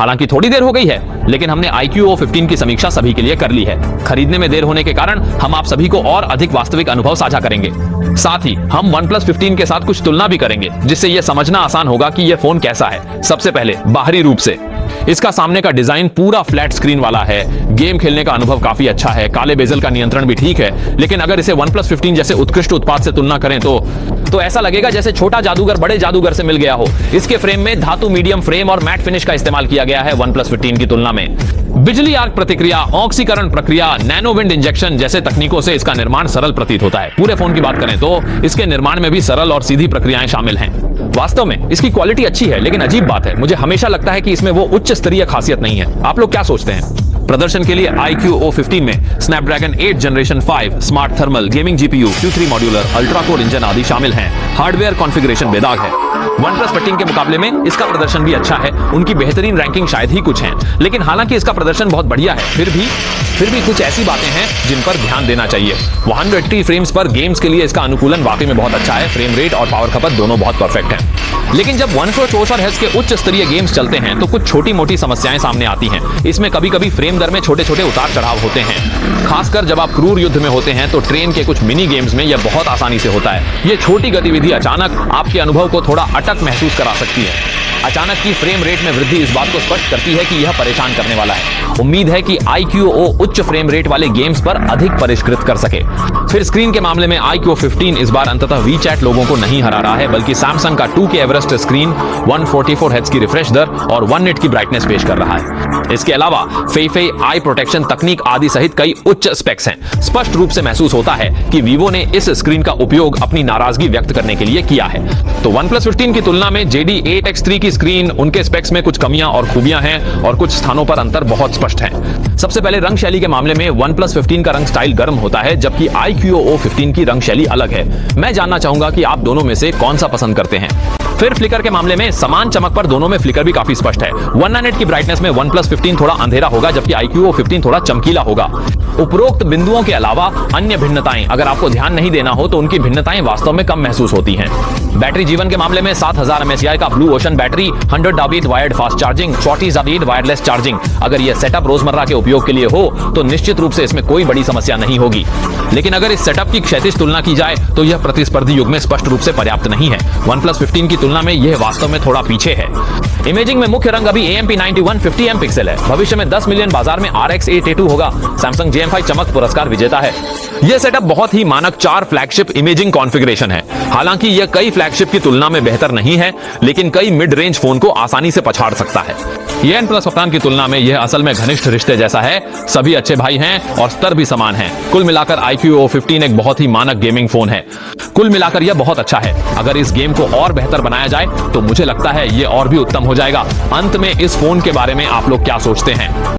हालांकि थोड़ी देर हो गई है, लेकिन हमने iQOO 15 की समीक्षा सभी के लिए कर ली है। खरीदने में देर होने के कारण हम आप सभी को और अधिक वास्तविक अनुभव साझा करेंगे। साथ ही हम OnePlus 15 के साथ कुछ तुलना भी करेंगे, जिससे यह समझना आसान होगा कि यह फोन कैसा है। सबसे पहले बाहरी रूप से इसका सामने का डिजाइन पूरा फ्लैट स्क्रीन वाला है। गेम खेलने का अनुभव काफी अच्छा है। काले बेजल का नियंत्रण भी ठीक है, लेकिन अगर इसे OnePlus 15 जैसे उत्कृष्ट उत्पाद से तुलना करें तो ऐसा लगेगा जैसे छोटा जादूगर बड़े जादूगर से मिल गया हो। इसके फ्रेम में धातु मीडियम फ्रेम और मैट फिनिश का इस्तेमाल किया गया है OnePlus 15 की तुलना में। बिजली आर्क प्रतिक्रिया, ऑक्सीकरण प्रक्रिया, नैनो विंड इंजेक्शन जैसे तकनीकों से इसका निर्माण सरल प्रतीत होता है। पूरे फोन की बात करें तो इसके निर्माण में भी सरल और सीधी प्रक्रियाएं शामिल हैं। वास्तव में इसकी क्वालिटी अच्छी है, लेकिन अजीब बात है, मुझे हमेशा लगता है कि इसमें वो उच्च स्तरीय खासियत नहीं है। आप लोग क्या सोचते हैं? प्रदर्शन के लिए iQOO 15 में Snapdragon 8 generation 5 smart thermal gaming GPU, Q3 modular, ultra core engine आदि शामिल हैं। हार्डवेयर कॉन्फ़िगरेशन बेदाग है। OnePlus 15 के मुकाबले में इसका प्रदर्शन भी अच्छा है। उनकी बेहतरीन रैंकिंग शायद ही कुछ है, लेकिन हालांकि इसका प्रदर्शन बहुत बढ़िया है, फिर भी कुछ ऐसी बातें हैं जिन पर ध्यान देना चाहिए। 180 फ्रेम्स पर गेम्स के लिए इसका अनुकूलन वाकई में बहुत अच्छा है। फ्रेम रेट और पावर खपत दोनों बहुत परफेक्ट हैं। लेकिन जब 144 हर्ट्ज के उच्च स्तरीय गेम्स चलते हैं तो कुछ छोटी मोटी समस्याएं सामने आती हैं। इसमें कभी कभी फ्रेम दर में छोटे छोटे उतार चढ़ाव होते हैं। खासकर जब आप क्रूर युद्ध में होते हैं तो ट्रेन के कुछ मिनी गेम्स में यह बहुत आसानी से होता है। ये छोटी गतिविधि अचानक आपके अनुभव को थोड़ा अटक महसूस करा सकती है। अचानक की फ्रेम रेट में वृद्धि इस बात को स्पष्ट करती है कि यह परेशान करने वाला है। उम्मीद है कि iQOO उच्च फ्रेम रेट वाले गेम्स पर अधिक परिष्कृत कर सके। फिर स्क्रीन के मामले में iQOO 15 इस बार अंततः WeChat लोगों को नहीं हरा रहा है, बल्कि सैमसंग का 2K एवरेस्ट स्क्रीन, 144 हर्ट्ज की रिफ्रेश दर और 1 निट की ब्राइटनेस पेश कर रहा है। इसके अलावा फेफे आई प्रोटेक्शन तकनीक आदि सहित कई उच्च स्पेक्स हैं। स्पष्ट रूप से महसूस होता है कि वीवो ने इस स्क्रीन का उपयोग अपनी नाराजगी व्यक्त करने के लिए किया है। तो OnePlus 15 की तुलना में JD 8X3 की स्क्रीन, उनके स्पेक्स में कुछ कमियां और खूबियां हैं और कुछ स्थानों पर अंतर बहुत स्पष्ट है। सबसे पहले रंग शैली के मामले में OnePlus 15 का रंग स्टाइल गर्म होता है, जबकि iQOO 15 की रंग शैली अलग है। मैं जानना चाहूंगा कि आप दोनों में से कौन सा पसंद करते हैं। फिर फ्लिकर के मामले में समान चमक पर दोनों में फ्लिकर भी काफी स्पष्ट है। 1 निट की ब्राइटनेस में OnePlus 15 थोड़ा अंधेरा होगा, जबकि iQOO 15 थोड़ा चमकीला होगा। उपरोक्त बिंदुओं के अलावा अन्य भिन्नताएं अगर आपको ध्यान नहीं देना हो तो उनकी भिन्नताएं वास्तव में कम महसूस होती हैं। बैटरी जीवन के मामले में 7000 mAh का blue ocean battery, 100 W wired fast charging, 40 W wireless charging. अगर यह सेटअप रोजमर्रा के उपयोग के लिए हो तो निश्चित रूप से इसमें कोई बड़ी समस्या नहीं होगी। लेकिन अगर इस सेटअप की क्षैतिज तुलना की जाए तो यह प्रतिस्पर्धी युग में स्पष्ट रूप से पर्याप्त नहीं है। OnePlus 15 की तुलना में यह वास्तव में थोड़ा पीछे है। इमेजिंग में मुख्य रंग अभी AMP91 50M पिक्सल है। भविष्य में 10 मिलियन बाजार में RX 882 होगा। सैमसंग JM5 चमक पुरस्कार विजेता है। यह सेटअप बहुत ही मानक 4 फ्लैगशिप इमेजिंग कॉन्फ़िगरेशन है। हालांकि यह कई फ्लैगशिप की तुलना में बेहतर नहीं है, लेकिन कई मिड रेंज फोन को आसानी से पछाड़ सकता है। ये OnePlus 15 की तुलना में यह असल में घनिष्ठ रिश्ते जैसा है। सभी अच्छे भाई हैं और स्तर भी समान है। कुल मिलाकर iQOO 15 एक बहुत ही मानक गेमिंग फोन है। कुल मिलाकर यह बहुत अच्छा है। अगर इस गेम को और बेहतर बनाया जाए तो मुझे लगता है यह और भी उत्तम हो जाएगा। अंत में इस फोन के बारे में आप लोग क्या सोचते हैं?